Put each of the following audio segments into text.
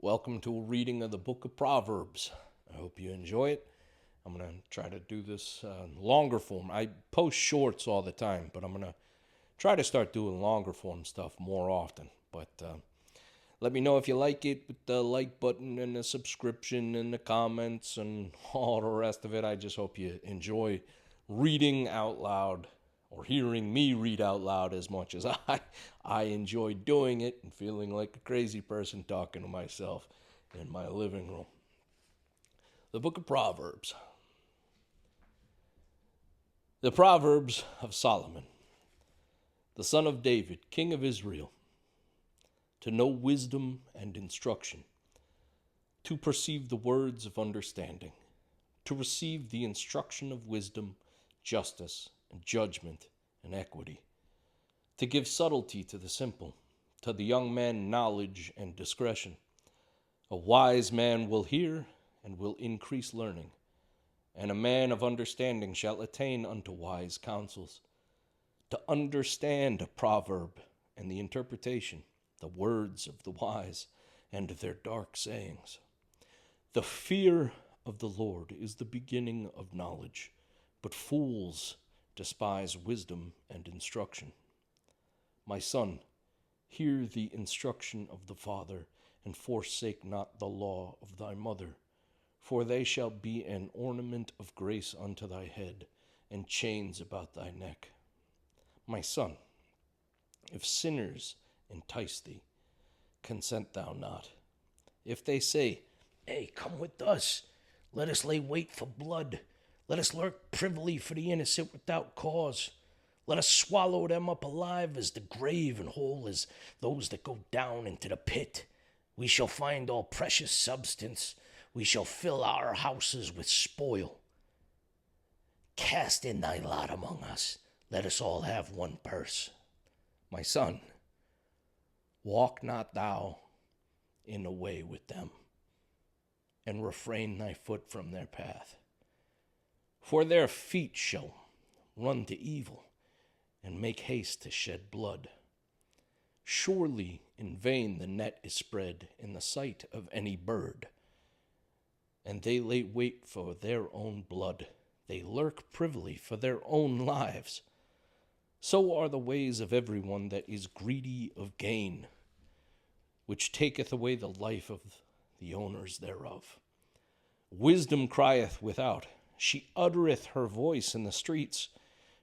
Welcome to a reading of the book of Proverbs. I hope you enjoy it. I'm going to try to do this longer form. I post shorts all the time, but I'm going to try to start doing longer form stuff more often. But let me know if you like it with the like button and the subscription and the comments and all the rest of it. I just hope you enjoy reading out loud or hearing me read out loud as much as I enjoy doing it and feeling like a crazy person talking to myself in my living room. The book of Proverbs. The Proverbs of Solomon, the son of David, king of Israel, to know wisdom and instruction, to perceive the words of understanding, to receive the instruction of wisdom, justice, and judgment, and equity, to give subtlety to the simple, to the young man knowledge and discretion. A wise man will hear and will increase learning, and a man of understanding shall attain unto wise counsels. To understand a proverb and the interpretation, the words of the wise and their dark sayings. The fear of the Lord is the beginning of knowledge, but fools despise wisdom and instruction. My son, hear the instruction of the father, and forsake not the law of thy mother, for they shall be an ornament of grace unto thy head, and chains about thy neck. My son, if sinners entice thee, consent thou not. If they say, Hey, come with us, let us lay wait for blood, let us lurk privily for the innocent without cause. Let us swallow them up alive as the grave, and whole as those that go down into the pit. We shall find all precious substance. We shall fill our houses with spoil. Cast in thy lot among us. Let us all have one purse. My son, walk not thou in the way with them, and refrain thy foot from their path. For their feet shall run to evil, and make haste to shed blood. Surely in vain the net is spread in the sight of any bird, and they lay wait for their own blood. They lurk privily for their own lives. So are the ways of everyone that is greedy of gain, which taketh away the life of the owners thereof. Wisdom crieth without, she uttereth her voice in the streets.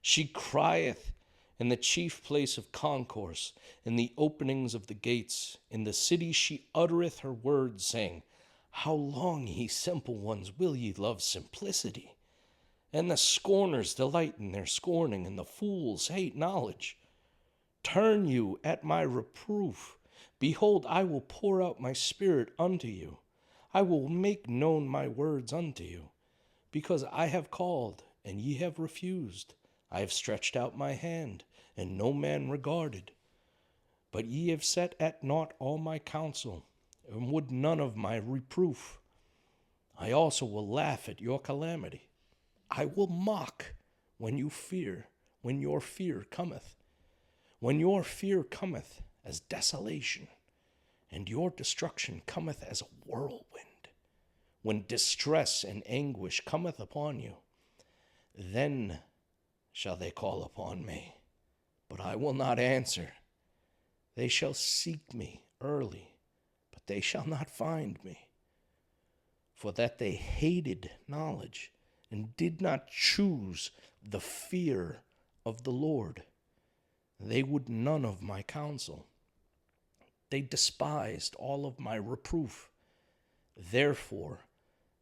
She crieth in the chief place of concourse, in the openings of the gates. In the city she uttereth her words, saying, How long, ye simple ones, will ye love simplicity? And the scorners delight in their scorning, and the fools hate knowledge. Turn you at my reproof. Behold, I will pour out my spirit unto you. I will make known my words unto you. Because I have called, and ye have refused. I have stretched out my hand, and no man regarded. But ye have set at naught all my counsel, and would none of my reproof. I also will laugh at your calamity. I will mock when your fear cometh. When your fear cometh as desolation, and your destruction cometh as a whirlwind. When distress and anguish cometh upon you, then shall they call upon me, but I will not answer. They shall seek me early, but they shall not find me. For that they hated knowledge, and did not choose the fear of the Lord. They would none of my counsel. They despised all of my reproof. Therefore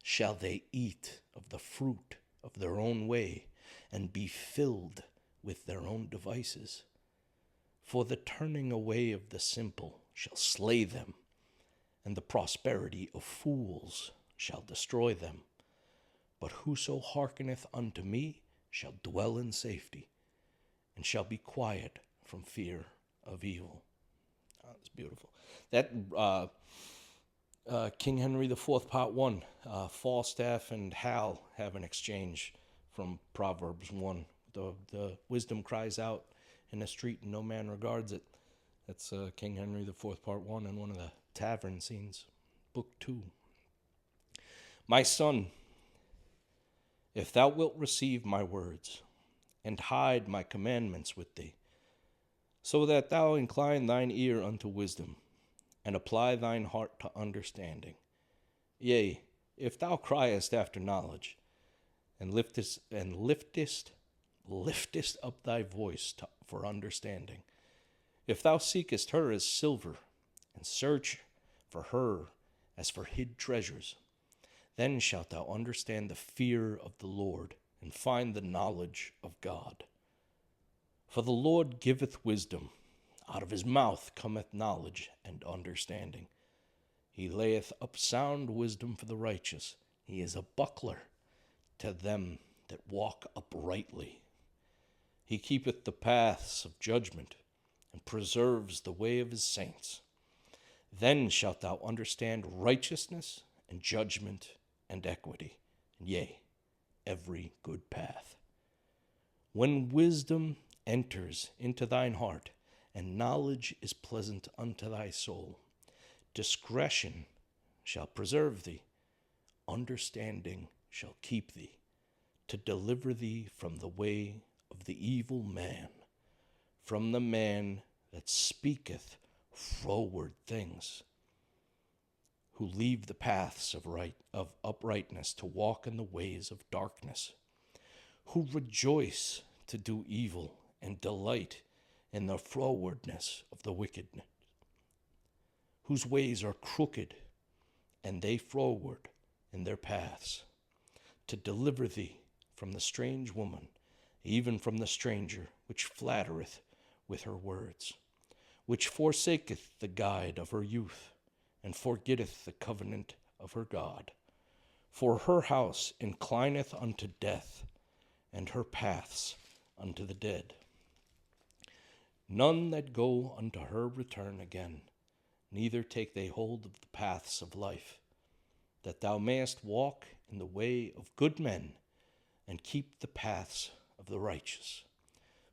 shall they eat of the fruit of their own way, and be filled with their own devices. For the turning away of the simple shall slay them, and the prosperity of fools shall destroy them. But whoso hearkeneth unto me shall dwell in safety, and shall be quiet from fear of evil. Oh, that's beautiful. That King Henry IV, Part 1, Falstaff and Hal have an exchange from Proverbs 1. The wisdom cries out in the street and no man regards it. That's King Henry IV, Part 1, and one of the tavern scenes. Book 2. My son, if thou wilt receive my words, and hide my commandments with thee, so that thou incline thine ear unto wisdom, and apply thine heart to understanding. Yea, if thou criest after knowledge, and liftest up thy voice for understanding, if thou seekest her as silver, and search for her as for hid treasures, then shalt thou understand the fear of the Lord, and find the knowledge of God. For the Lord giveth wisdom, out of his mouth cometh knowledge and understanding. He layeth up sound wisdom for the righteous. He is a buckler to them that walk uprightly. He keepeth the paths of judgment, and preserves the way of his saints. Then shalt thou understand righteousness and judgment and equity, yea, every good path. When wisdom enters into thine heart, and knowledge is pleasant unto thy soul, discretion shall preserve thee, understanding shall keep thee, to deliver thee from the way of the evil man, from the man that speaketh froward things, who leave the paths of uprightness to walk in the ways of darkness, who rejoice to do evil and delight in the frowardness of the wicked, whose ways are crooked, and they froward in their paths, to deliver thee from the strange woman, even from the stranger which flattereth with her words, which forsaketh the guide of her youth, and forgetteth the covenant of her God. For her house inclineth unto death, and her paths unto the dead. None that go unto her return again, neither take they hold of the paths of life, that thou mayest walk in the way of good men, and keep the paths of the righteous.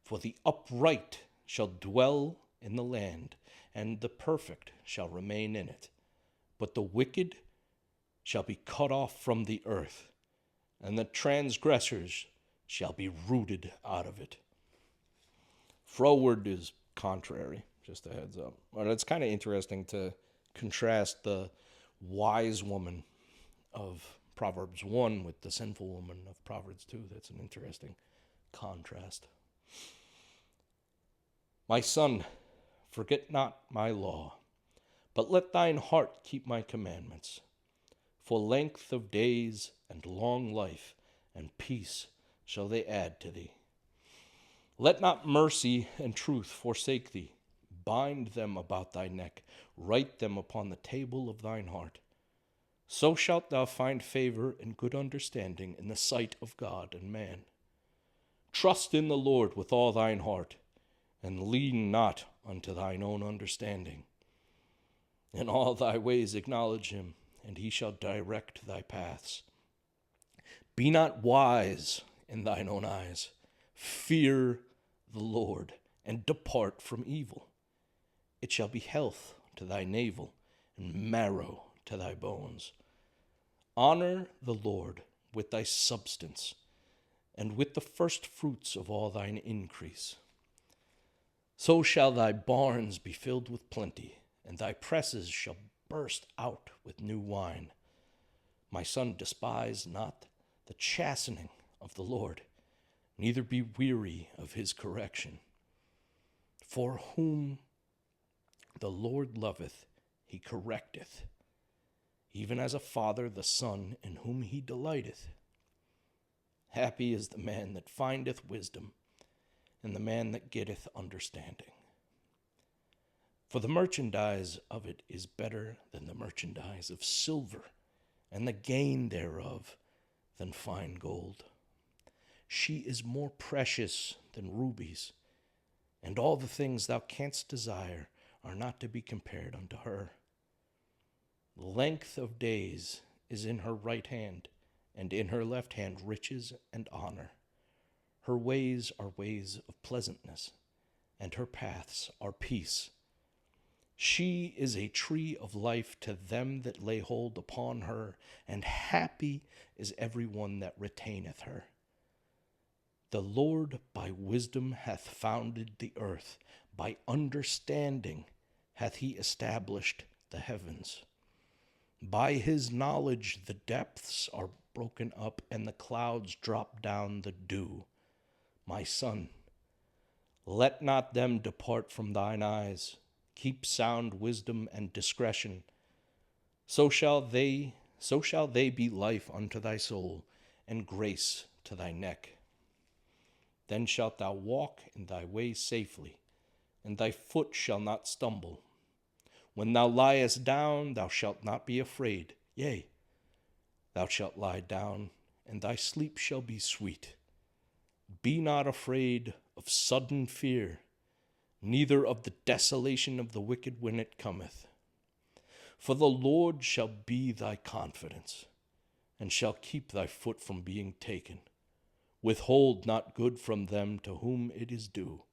For the upright shall dwell in the land, and the perfect shall remain in it. But the wicked shall be cut off from the earth, and the transgressors shall be rooted out of it. Froward is contrary, just a heads up. But it's kind of interesting to contrast the wise woman of Proverbs 1 with the sinful woman of Proverbs 2. That's an interesting contrast. My son, forget not my law, but let thine heart keep my commandments. For length of days and long life and peace shall they add to thee. Let not mercy and truth forsake thee. Bind them about thy neck. Write them upon the table of thine heart. So shalt thou find favor and good understanding in the sight of God and man. Trust in the Lord with all thine heart, and lean not unto thine own understanding. In all thy ways acknowledge him, and he shall direct thy paths. Be not wise in thine own eyes. Fear the Lord, and depart from evil. It shall be health to thy navel, and marrow to thy bones. Honor the Lord with thy substance, and with the first fruits of all thine increase. So shall thy barns be filled with plenty, and thy presses shall burst out with new wine. My son, despise not the chastening of the Lord, neither be weary of his correction. For whom the Lord loveth, he correcteth, even as a father the son in whom he delighteth. Happy is the man that findeth wisdom, and the man that getteth understanding. For the merchandise of it is better than the merchandise of silver, and the gain thereof than fine gold. She is more precious than rubies, and all the things thou canst desire are not to be compared unto her. Length of days is in her right hand, and in her left hand riches and honor. Her ways are ways of pleasantness, and her paths are peace. She is a tree of life to them that lay hold upon her, and happy is every one that retaineth her. The Lord by wisdom hath founded the earth, by understanding hath he established the heavens. By his knowledge the depths are broken up, and the clouds drop down the dew. My son, let not them depart from thine eyes. Keep sound wisdom and discretion. So shall they be life unto thy soul, and grace to thy neck. Then shalt thou walk in thy way safely, and thy foot shall not stumble. When thou liest down, thou shalt not be afraid. Yea, thou shalt lie down, and thy sleep shall be sweet. Be not afraid of sudden fear, neither of the desolation of the wicked when it cometh. For the Lord shall be thy confidence, and shall keep thy foot from being taken. Withhold not good from them to whom it is due,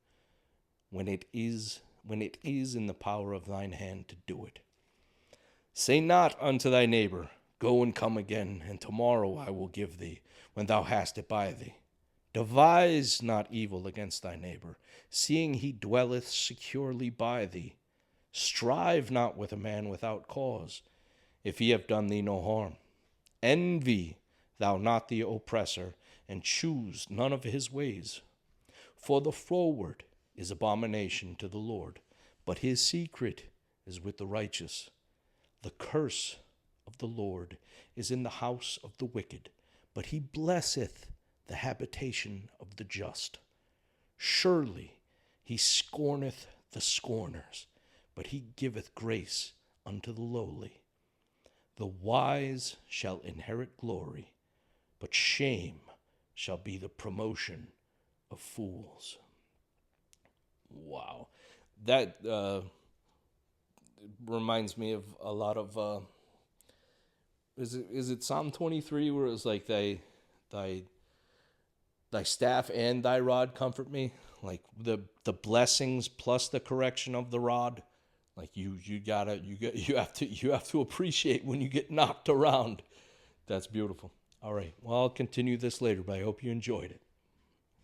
when it is in the power of thine hand to do it. Say not unto thy neighbor, Go and come again, and tomorrow I will give thee, when thou hast it by thee. Devise not evil against thy neighbor, seeing he dwelleth securely by thee. Strive not with a man without cause, if he have done thee no harm. Envy thou not the oppressor, and choose none of his ways. For the froward is abomination to the Lord, but his secret is with the righteous. The curse of the Lord is in the house of the wicked, but he blesseth the habitation of the just. Surely he scorneth the scorners, but he giveth grace unto the lowly. The wise shall inherit glory, but shame shall be the promotion of fools. Wow. That reminds me of a lot of, is it Psalm 23 where it was like, thy staff and thy rod comfort me? Like the blessings plus the correction of the rod. Like you have to appreciate when you get knocked around. That's beautiful. All right. Well, I'll continue this later, but I hope you enjoyed it.